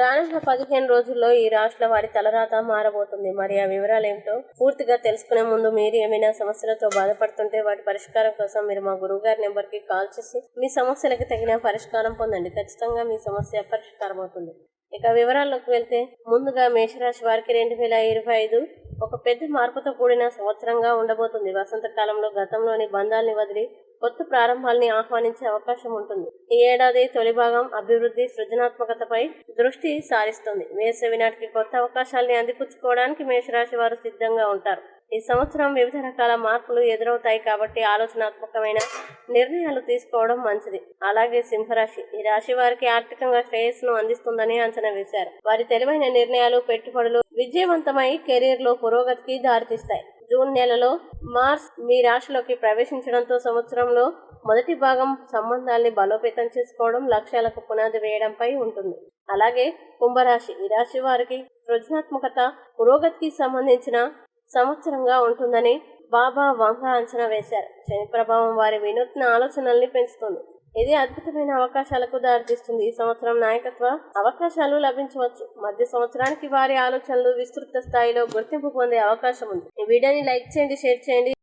రానున్న 15 రోజుల్లో ఈ రాశుల వారి తలరాత మారబోతుంది. మరి ఆ వివరాలు ఏమిటో పూర్తిగా తెలుసుకునే ముందు మీరు ఏమైనా సమస్యలతో బాధపడుతుంటే వాటి పరిష్కారం కోసం మీరు మా గురువు గారి నెంబర్కి కాల్ చేసి మీ సమస్యలకు తగిన పరిష్కారం పొందండి. ఖచ్చితంగా మీ సమస్య పరిష్కారం అవుతుంది. ఇక వివరాల్లోకి వెళ్తే ముందుగా మేషరాశి వారికి 2025 ఒక పెద్ద మార్పుతో కూడిన సంవత్సరంగా ఉండబోతుంది. వసంతకాలంలో గతంలోని బంధాల్ని వదిలి కొత్త ప్రారంభాల్ని ఆహ్వానించే అవకాశం ఉంటుంది. ఈ ఏడాది తొలి భాగం అభివృద్ధి, సృజనాత్మకతపై దృష్టి సారిస్తుంది. వేసవి నాటికి కొత్త అవకాశాల్ని అందిపుచ్చుకోవడానికి మేషరాశి వారు సిద్ధంగా ఉంటారు. ఈ సంవత్సరం వివిధ రకాల మార్పులు ఎదురవుతాయి కాబట్టి ఆలోచనాత్మకమైన నిర్ణయాలు తీసుకోవడం మంచిది. అలాగే సింహరాశి, ఈ రాశి వారికి ఆర్థికంగా శ్రేయస్సును అందిస్తుందని అంచనా వేశారు. వారి తెలివైన నిర్ణయాలు, పెట్టుబడులు విజయవంతమై కెరీర్ లో పురోగతికి దారితీస్తాయి. జూన్ నెలలో మార్స్ మీ రాశిలోకి ప్రవేశించడంతో సంవత్సరంలో మొదటి భాగం సంబంధాల్ని బలోపేతం చేసుకోవడం, లక్ష్యాలకు పునాది వేయడంపై ఉంటుంది. అలాగే కుంభరాశి, ఈ రాశి వారికి సృజనాత్మకత, పురోగతికి సంబంధించిన సంవత్సరంగా ఉంటుందని బాబా వంగ అంచనా వేశారు. శని ప్రభావం వారి వినూత్న ఆలోచనల్ని పెంచుతుంది. ఇది అద్భుతమైన అవకాశాలకు దారితీస్తుంది. ఈ సంవత్సరం నాయకత్వ అవకాశాలు లభించవచ్చు. మధ్య సంవత్సరానికి వారి ఆలోచనలు విస్తృత స్థాయిలో గుర్తింపు పొందే అవకాశం ఉంది. ఈ వీడియోని లైక్ చేయండి, షేర్ చేయండి.